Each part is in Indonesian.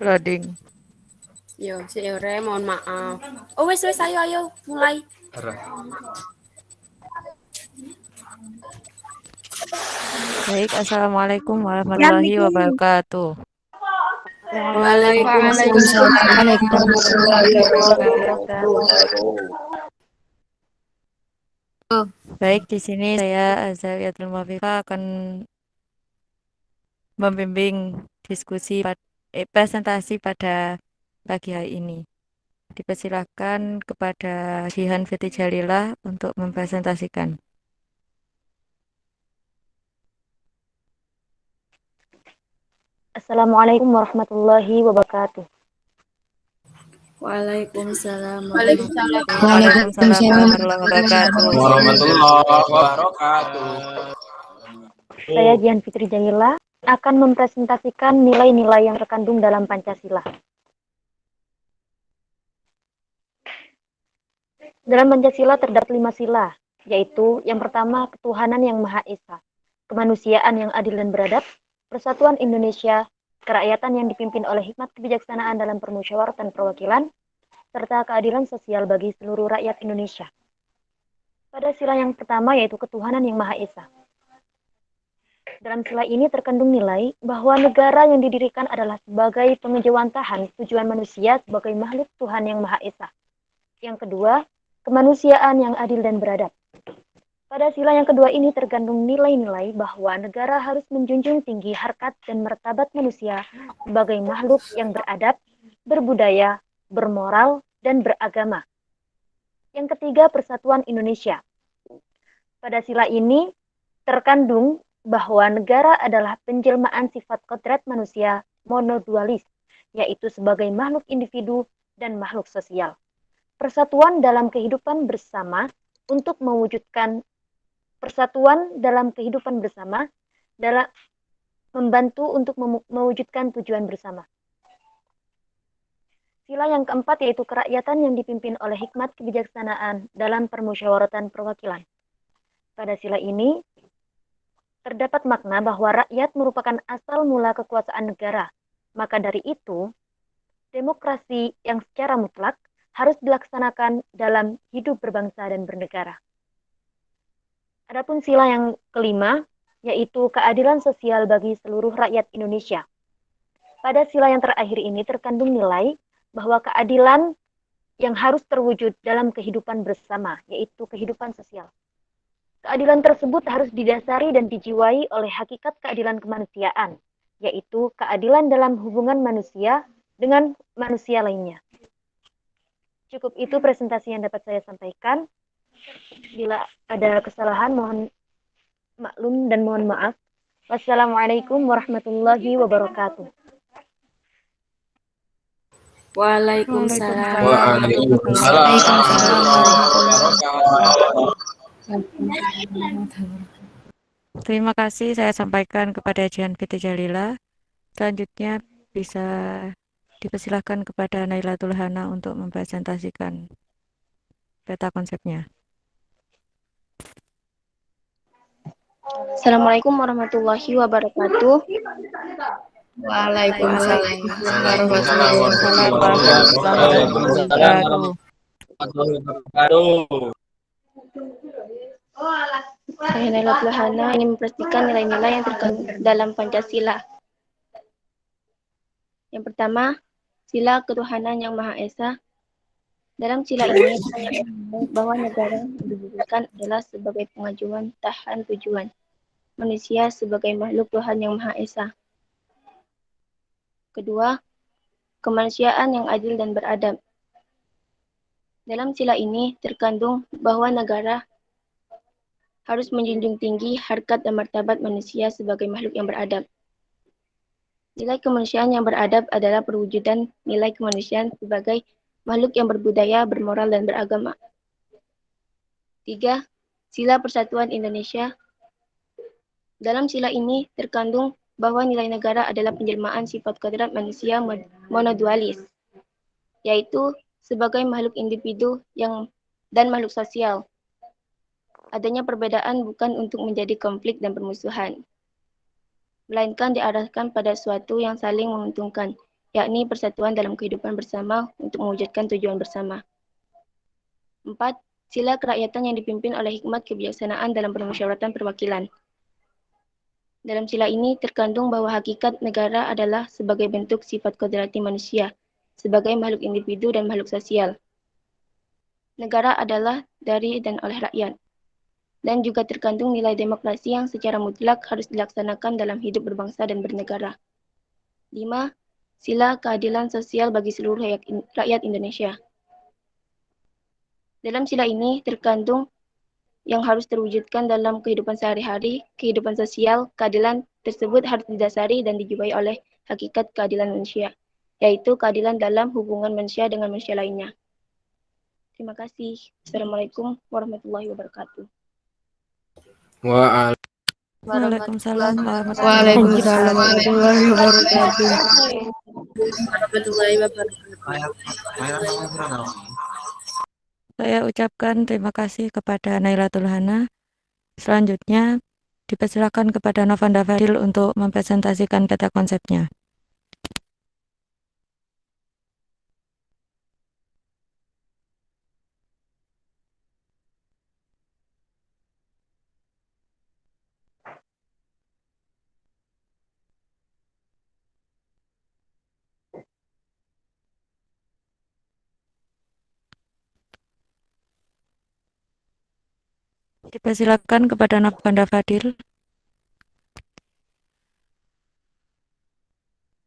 Loading. Yo, Re, mohon maaf. Oh, wes, ayo, mulai. Baik, Assalamualaikum warahmatullahi wabarakatuh. Waalaikumsalam warahmatullahi wabarakatuh. Baik, di sini saya Azaliatul Muafiqah akan membimbing presentasi pada pagi hari ini. Dipersilakan kepada Jihan Fiti Jalila untuk mempresentasikan. Assalamualaikum warahmatullahi wabarakatuh. Waalaikumsalam Waalaikumsalam warahmatullahi wabarakatuh. Saya Jihan Fitri Jalila akan mempresentasikan nilai-nilai yang terkandung dalam Pancasila. Dalam Pancasila terdapat 5 sila, yaitu yang pertama ketuhanan yang Maha Esa, kemanusiaan yang adil dan beradab, persatuan Indonesia, kerakyatan yang dipimpin oleh hikmat kebijaksanaan dalam permusyawaratan perwakilan, serta keadilan sosial bagi seluruh rakyat Indonesia. Pada sila yang pertama yaitu ketuhanan yang Maha Esa. Dalam sila ini terkandung nilai bahwa negara yang didirikan adalah sebagai pengejawantahan tujuan manusia sebagai makhluk Tuhan yang Maha Esa. Yang kedua, kemanusiaan yang adil dan beradab. Pada sila yang kedua ini terkandung nilai-nilai bahwa negara harus menjunjung tinggi harkat dan martabat manusia sebagai makhluk yang beradab, berbudaya, bermoral, dan beragama. Yang ketiga, persatuan Indonesia. Pada sila ini terkandung bahwa negara adalah penjelmaan sifat kodrat manusia monodualis, yaitu sebagai makhluk individu dan makhluk sosial. Persatuan dalam kehidupan bersama untuk mewujudkan persatuan dalam kehidupan bersama dalam membantu untuk mewujudkan tujuan bersama. Sila yang keempat yaitu kerakyatan yang dipimpin oleh hikmat kebijaksanaan dalam permusyawaratan perwakilan. Pada sila ini terdapat makna bahwa rakyat merupakan asal mula kekuasaan negara. Maka dari itu, demokrasi yang secara mutlak harus dilaksanakan dalam hidup berbangsa dan bernegara. Adapun sila yang kelima, yaitu keadilan sosial bagi seluruh rakyat Indonesia. Pada sila yang terakhir ini terkandung nilai bahwa keadilan yang harus terwujud dalam kehidupan bersama, yaitu kehidupan sosial. Keadilan tersebut harus didasari dan dijiwai oleh hakikat keadilan kemanusiaan, yaitu keadilan dalam hubungan manusia dengan manusia lainnya. Cukup itu presentasi yang dapat saya sampaikan. Bila ada kesalahan, mohon maklum dan mohon maaf. Wassalamualaikum warahmatullahi wabarakatuh. Waalaikumsalam Terima kasih saya sampaikan kepada Jihan Fiti Jalila. Selanjutnya bisa dipersilahkan kepada Nailatul Hana untuk mempresentasikan peta konsepnya. Assalamualaikum warahmatullahi wabarakatuh. Waalaikumsalam warahmatullahi wabarakatuh. Saya Nailatul Hana ingin mempresentasikan nilai-nilai yang terkandung dalam Pancasila. Yang pertama, sila ketuhanan yang Maha Esa. Dalam sila ini bahwa negara yang didirikan adalah sebagai pengajuan tahan tujuan manusia sebagai makhluk Tuhan yang Maha Esa. Kedua, kemanusiaan yang adil dan beradab. Dalam sila ini terkandung bahwa negara harus menjunjung tinggi harkat dan martabat manusia sebagai makhluk yang beradab. Nilai kemanusiaan yang beradab adalah perwujudan nilai kemanusiaan sebagai makhluk yang berbudaya, bermoral, dan beragama. 3. Sila Persatuan Indonesia. Dalam sila ini terkandung bahwa nilai negara adalah penjelmaan sifat kodrat manusia monodualis, yaitu sebagai makhluk individu dan makhluk sosial. Adanya perbedaan bukan untuk menjadi konflik dan permusuhan, melainkan diarahkan pada suatu yang saling menguntungkan, yakni persatuan dalam kehidupan bersama untuk mewujudkan tujuan bersama. 4. Sila kerakyatan yang dipimpin oleh hikmat kebijaksanaan dalam permusyawaratan perwakilan. Dalam sila ini terkandung bahwa hakikat negara adalah sebagai bentuk sifat kodrati manusia, sebagai makhluk individu dan makhluk sosial. Negara adalah dari dan oleh rakyat. Dan juga terkandung nilai demokrasi yang secara mutlak harus dilaksanakan dalam hidup berbangsa dan bernegara. 5. Sila keadilan sosial bagi seluruh rakyat Indonesia. Dalam sila ini terkandung yang harus terwujudkan dalam kehidupan sehari-hari, kehidupan sosial, keadilan tersebut harus didasari dan dijumpai oleh hakikat keadilan manusia, yaitu keadilan dalam hubungan manusia dengan manusia lainnya. Terima kasih. Assalamualaikum warahmatullahi wabarakatuh. Waalaikumsalam Waalaikumsalam warahmatullahi wabarakatuh. Warahmatullahi wabarakatuh. Saya ucapkan terima kasih kepada Nailatul Hana. Selanjutnya, dipersilakan kepada Novanda Fadil untuk mempresentasikan peta konsepnya. Dipersilakan kepada Novanda Fadil.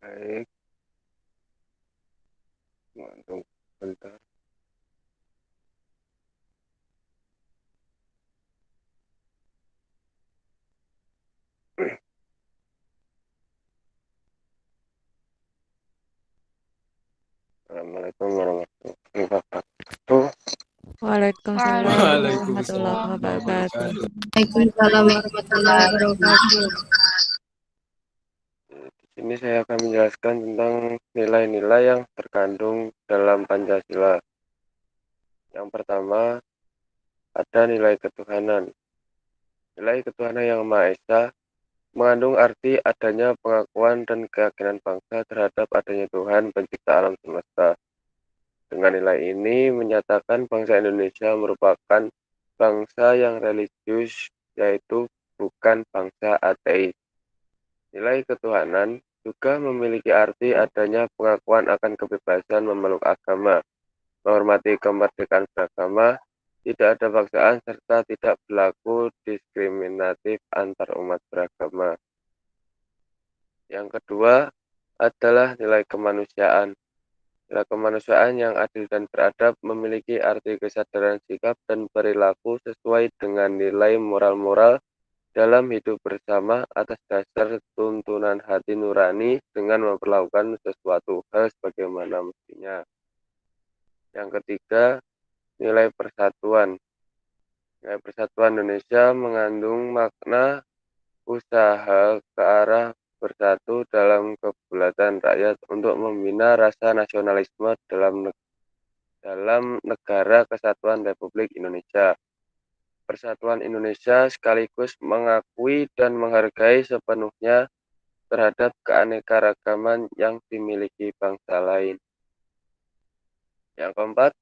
Baik, untuk bentar. Assalamualaikum warahmatullahi wabarakatuh. Waalaikumsalam warahmatullahi wabarakatuh. Waalaikumsalam warahmatullahi wabarakatuh. Di sini saya akan menjelaskan tentang nilai-nilai yang terkandung dalam Pancasila. Yang pertama, ada nilai ketuhanan. Nilai ketuhanan yang Maha Esa mengandung arti adanya pengakuan dan keyakinan bangsa terhadap adanya Tuhan pencipta alam semesta. Dengan nilai ini menyatakan bangsa Indonesia merupakan bangsa yang religius, yaitu bukan bangsa ateis. Nilai ketuhanan juga memiliki arti adanya pengakuan akan kebebasan memeluk agama, menghormati kemerdekaan beragama, tidak ada paksaan, serta tidak berlaku diskriminatif antar umat beragama. Yang kedua adalah nilai kemanusiaan. Nilai kemanusiaan yang adil dan beradab memiliki arti kesadaran sikap dan perilaku sesuai dengan nilai moral-moral dalam hidup bersama atas dasar tuntunan hati nurani dengan memperlakukan sesuatu hal sebagaimana mestinya. Yang ketiga, nilai persatuan. Nilai persatuan Indonesia mengandung makna usaha ke arah bersatu dalam kebulatan rakyat untuk membina rasa nasionalisme dalam negara kesatuan Republik Indonesia. Persatuan Indonesia sekaligus mengakui dan menghargai sepenuhnya terhadap keanekaragaman yang dimiliki bangsa lain. Yang keempat,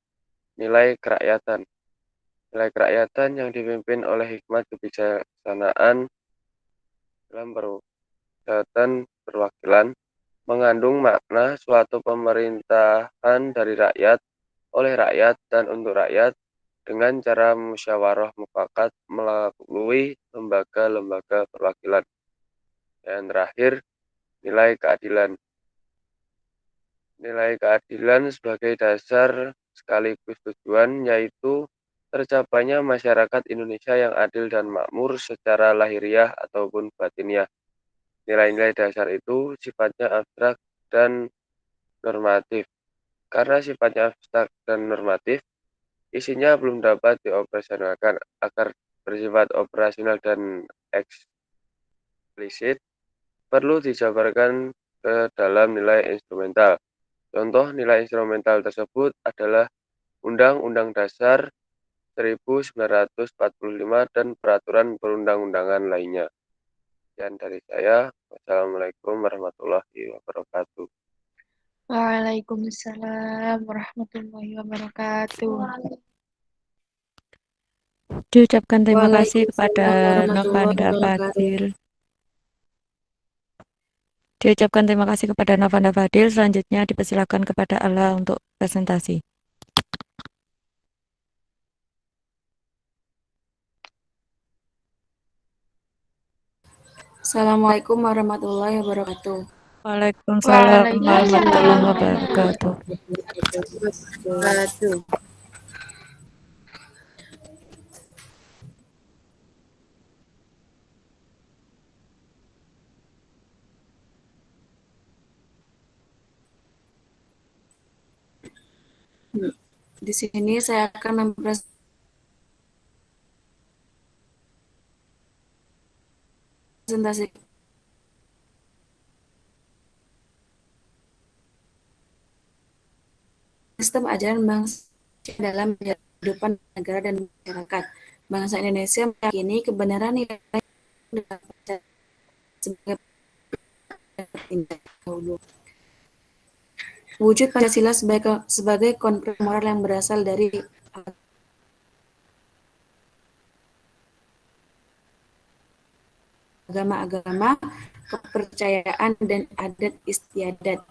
nilai kerakyatan. Nilai kerakyatan yang dipimpin oleh hikmat kebijaksanaan dalam perwakilan mengandung makna suatu pemerintahan dari rakyat, oleh rakyat, dan untuk rakyat dengan cara musyawarah mufakat melalui lembaga-lembaga perwakilan. Dan terakhir, nilai keadilan. Nilai keadilan sebagai dasar sekaligus tujuan, yaitu tercapainya masyarakat Indonesia yang adil dan makmur secara lahiriah ataupun batiniah. Nilai-nilai dasar itu sifatnya abstrak dan normatif. Karena sifatnya abstrak dan normatif, isinya belum dapat dioperasionalkan agar bersifat operasional dan eksplisit, perlu dijabarkan ke dalam nilai instrumental. Contoh nilai instrumental tersebut adalah Undang-Undang Dasar 1945 dan peraturan perundang-undangan lainnya. Sekian dari saya. Wassalamualaikum warahmatullahi wabarakatuh. Waalaikumsalam warahmatullahi wabarakatuh. Diucapkan terima kasih kepada Waalaikumsalam warahmatullahi Novanda wabarakatuh. Fadil. Diucapkan terima kasih kepada Novanda Fadil. Selanjutnya dipersilakan kepada Allah untuk presentasi. Assalamualaikum warahmatullahi wabarakatuh. Waalaikumsalam warahmatullahi Waalaikumsalam. wabarakatuh. Wabarakatuh. Di sini saya akan mempresentasikan sistem ajaran bangsa dalam kehidupan negara dan masyarakat. Bangsa Indonesia meyakini kebenaran nilai sebagai tindak dahulu. Wujud Pancasila sebagai konflik moral yang berasal dari agama-agama, kepercayaan, dan adat istiadat.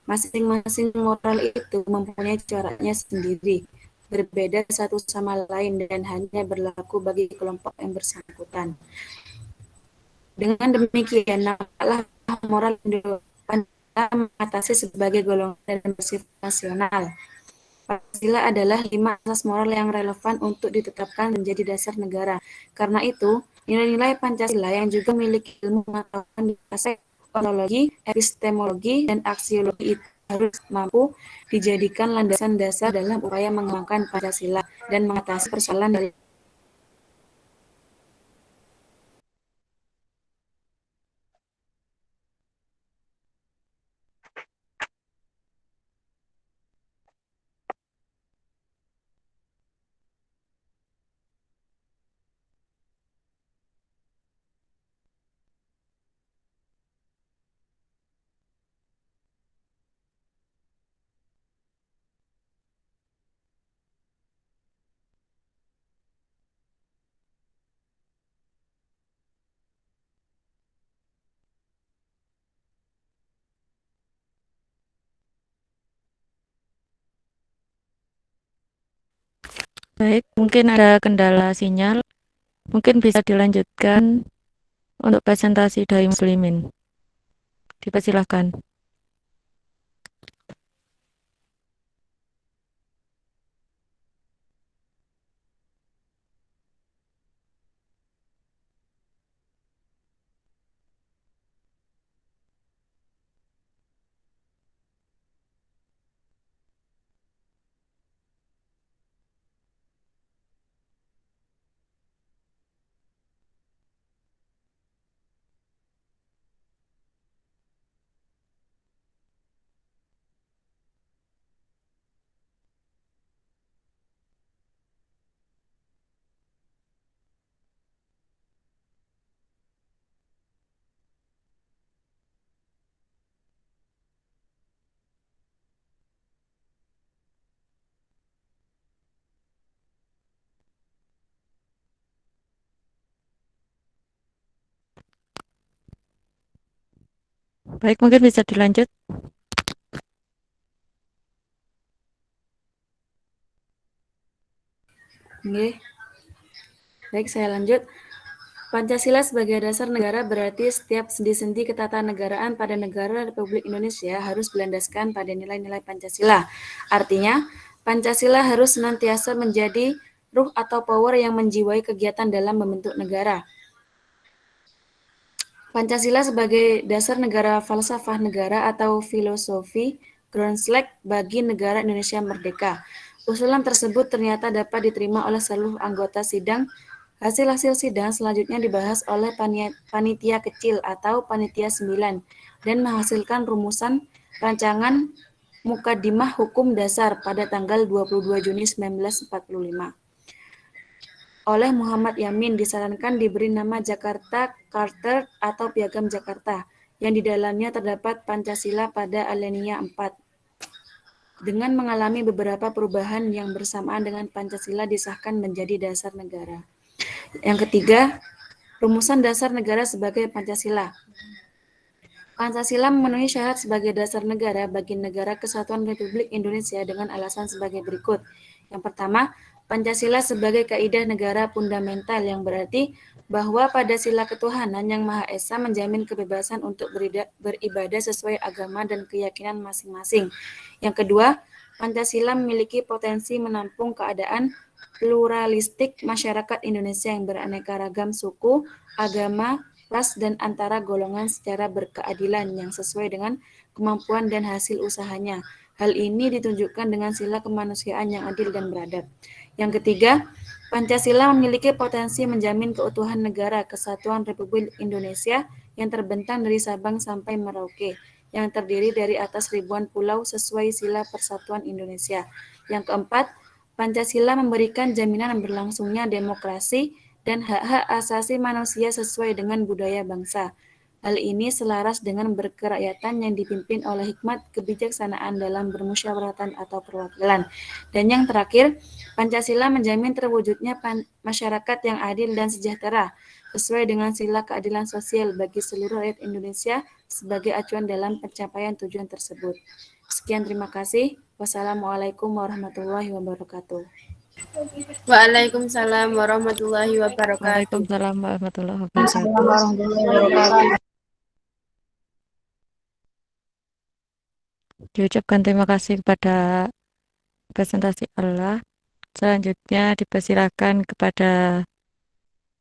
Masing-masing moral itu mempunyai coraknya sendiri, berbeda satu sama lain dan hanya berlaku bagi kelompok yang bersangkutan. Dengan demikian, nampaklah moral Pancasila mengatasi sebagai golongan dan bersifat nasional. Pancasila adalah 5 asas moral yang relevan untuk ditetapkan menjadi dasar negara. Karena itu, nilai-nilai Pancasila yang juga memiliki ilmu pengetahuan di aspek ontologi, epistemologi, dan aksiologi itu harus mampu dijadikan landasan dasar dalam upaya mengembangkan Pancasila dan mengatasi persoalan dari Baik, mungkin ada kendala sinyal. Mungkin bisa dilanjutkan untuk presentasi dari Muslimin. Dipersilahkan. Baik, mungkin bisa dilanjut. Oke. Baik, saya lanjut. Pancasila sebagai dasar negara berarti setiap sendi-sendi ketatanegaraan pada negara Republik Indonesia harus berlandaskan pada nilai-nilai Pancasila. Artinya, Pancasila harus senantiasa menjadi ruh atau power yang menjiwai kegiatan dalam membentuk negara. Pancasila sebagai dasar negara falsafah negara atau filosofi Groundslack bagi negara Indonesia merdeka. Usulan tersebut ternyata dapat diterima oleh seluruh anggota sidang. Hasil-hasil sidang selanjutnya dibahas oleh panitia kecil atau panitia 9 dan menghasilkan rumusan rancangan Mukadimah Hukum Dasar pada tanggal 22 Juni 1945. Oleh Muhammad Yamin disarankan diberi nama Jakarta Charter atau Piagam Jakarta, yang di dalamnya terdapat Pancasila pada alinea 4. dengan mengalami beberapa perubahan yang bersamaan dengan Pancasila disahkan menjadi dasar negara. Yang ketiga, rumusan dasar negara sebagai Pancasila. Pancasila memenuhi syarat sebagai dasar negara bagi Negara Kesatuan Republik Indonesia dengan alasan sebagai berikut. Yang pertama, Pancasila sebagai kaidah negara fundamental yang berarti bahwa pada sila ketuhanan yang Maha Esa menjamin kebebasan untuk beribadah sesuai agama dan keyakinan masing-masing. Yang kedua, Pancasila memiliki potensi menampung keadaan pluralistik masyarakat Indonesia yang beraneka ragam suku, agama, ras, dan antara golongan secara berkeadilan yang sesuai dengan kemampuan dan hasil usahanya. Hal ini ditunjukkan dengan sila kemanusiaan yang adil dan beradab. Yang ketiga, Pancasila memiliki potensi menjamin keutuhan negara Kesatuan Republik Indonesia yang terbentang dari Sabang sampai Merauke, yang terdiri dari atas ribuan pulau sesuai sila Persatuan Indonesia. Yang keempat, Pancasila memberikan jaminan berlangsungnya demokrasi dan hak-hak asasi manusia sesuai dengan budaya bangsa. Hal ini selaras dengan berkerakyatan yang dipimpin oleh hikmat kebijaksanaan dalam bermusyawaratan atau perwakilan. Dan yang terakhir, Pancasila menjamin terwujudnya masyarakat yang adil dan sejahtera, sesuai dengan sila keadilan sosial bagi seluruh rakyat Indonesia sebagai acuan dalam pencapaian tujuan tersebut. Sekian, terima kasih. Wassalamualaikum warahmatullahi wabarakatuh. Waalaikumsalam warahmatullahi wabarakatuh. Waalaikumsalam warahmatullahi Assalamualaikum wabarakatuh. warahmatullahi wabarakatuh. Diucapkan terima kasih kepada presentasi Allah. Selanjutnya dipersilakan kepada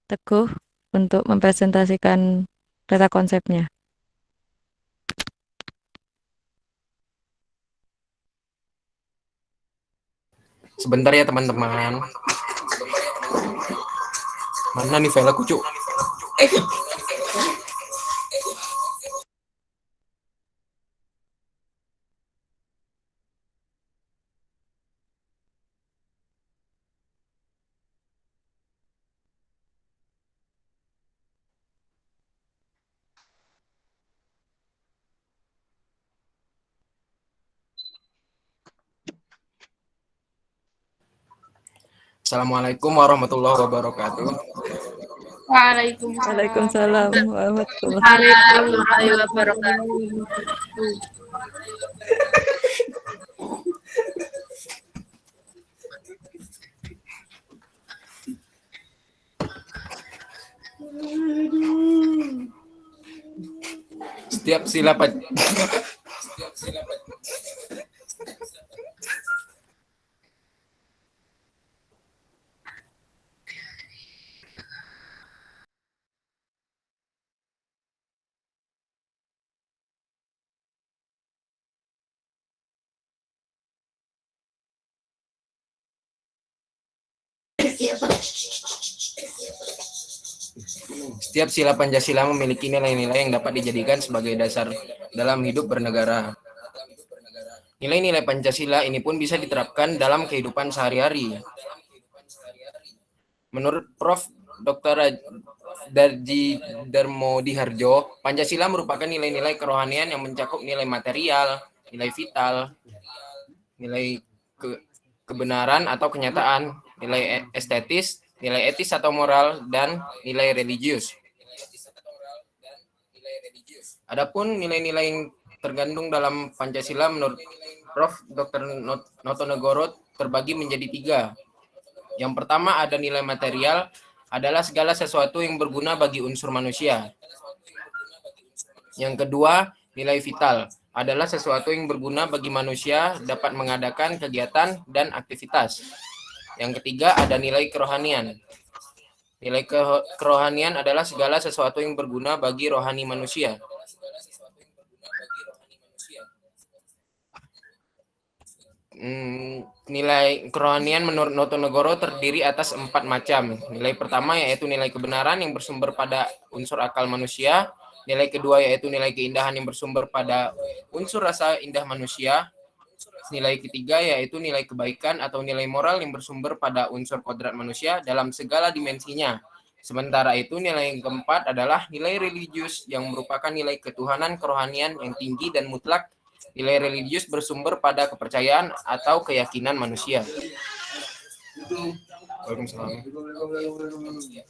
Teguh untuk mempresentasikan data konsepnya. Sebentar ya teman-teman. Mana nih file aku, Cuk? Assalamualaikum warahmatullahi wabarakatuh. Waalaikumsalam warahmatullahi wabarakatuh. Setiap sila Setiap sila Pancasila memiliki nilai-nilai yang dapat dijadikan sebagai dasar dalam hidup bernegara. Nilai-nilai Pancasila ini pun bisa diterapkan dalam kehidupan sehari-hari. Menurut Prof. Dr. Darji Darmodiharjo, Pancasila merupakan nilai-nilai kerohanian yang mencakup nilai material, nilai vital, nilai kebenaran atau kenyataan, nilai estetis, nilai etis atau moral, dan nilai religius. Adapun nilai-nilai yang tergandung dalam Pancasila menurut Prof. Dr. Notonegoro terbagi menjadi 3. Yang pertama ada nilai material, adalah segala sesuatu yang berguna bagi unsur manusia. Yang kedua, nilai vital, adalah sesuatu yang berguna bagi manusia dapat mengadakan kegiatan dan aktivitas. Yang ketiga, ada nilai kerohanian. Nilai kerohanian adalah segala sesuatu yang berguna bagi rohani manusia. Nilai kerohanian menurut Notonegoro terdiri atas 4 macam. Nilai pertama yaitu nilai kebenaran yang bersumber pada unsur akal manusia. Nilai kedua yaitu nilai keindahan yang bersumber pada unsur rasa indah manusia. Nilai ketiga yaitu nilai kebaikan atau nilai moral yang bersumber pada unsur kodrat manusia dalam segala dimensinya. Sementara itu nilai yang keempat adalah nilai religius yang merupakan nilai ketuhanan kerohanian yang tinggi dan mutlak Nilai religius bersumber pada kepercayaan atau keyakinan manusia. Waalaikumsalam.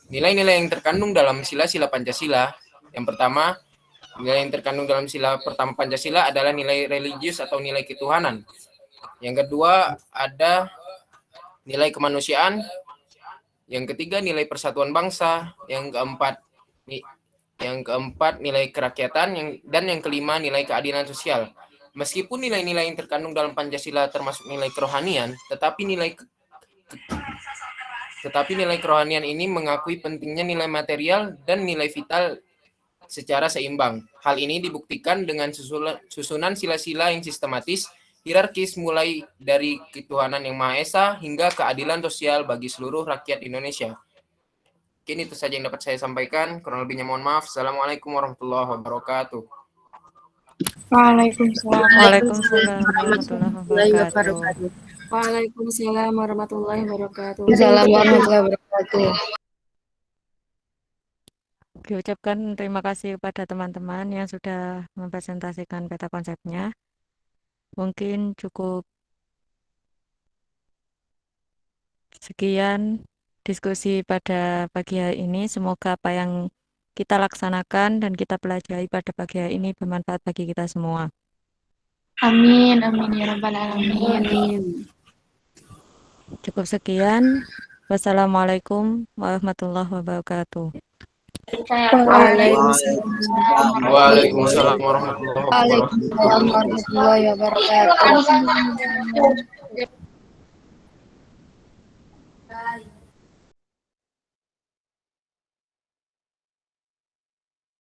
Nilai-nilai yang terkandung dalam sila-sila Pancasila. Yang pertama, nilai yang terkandung dalam sila pertama Pancasila adalah nilai religius atau nilai ketuhanan. Yang kedua ada nilai kemanusiaan. Yang ketiga nilai persatuan bangsa. Yang keempat nilai kerakyatan. Dan yang kelima nilai keadilan sosial. Meskipun nilai-nilai yang terkandung dalam Pancasila termasuk nilai kerohanian, tetapi nilai kerohanian ini mengakui pentingnya nilai material dan nilai vital secara seimbang. Hal ini dibuktikan dengan susunan sila-sila yang sistematis, hierarkis mulai dari ketuhanan yang Maha Esa hingga keadilan sosial bagi seluruh rakyat Indonesia. Mungkin itu saja yang dapat saya sampaikan. Kurang lebihnya mohon maaf. Assalamualaikum warahmatullahi wabarakatuh. Waalaikumsalam. Waalaikumsalam warahmatullahi wabarakatuh. Waalaikumsalam warahmatullahi wabarakatuh. Assalamualaikum warahmatullahi wabarakatuh. Diucapkan terima kasih kepada teman-teman yang sudah mempresentasikan peta konsepnya. Mungkin cukup sekian diskusi pada pagi hari ini. Semoga apa yang kita laksanakan dan kita pelajari pada pagi hari ini bermanfaat bagi kita semua. Amin, amin ya rabbal alamin. Cukup sekian. Wassalamualaikum warahmatullahi wabarakatuh. Waalaikumsalam warahmatullahi wabarakatuh. Waalaikumsalam warahmatullahi wabarakatuh.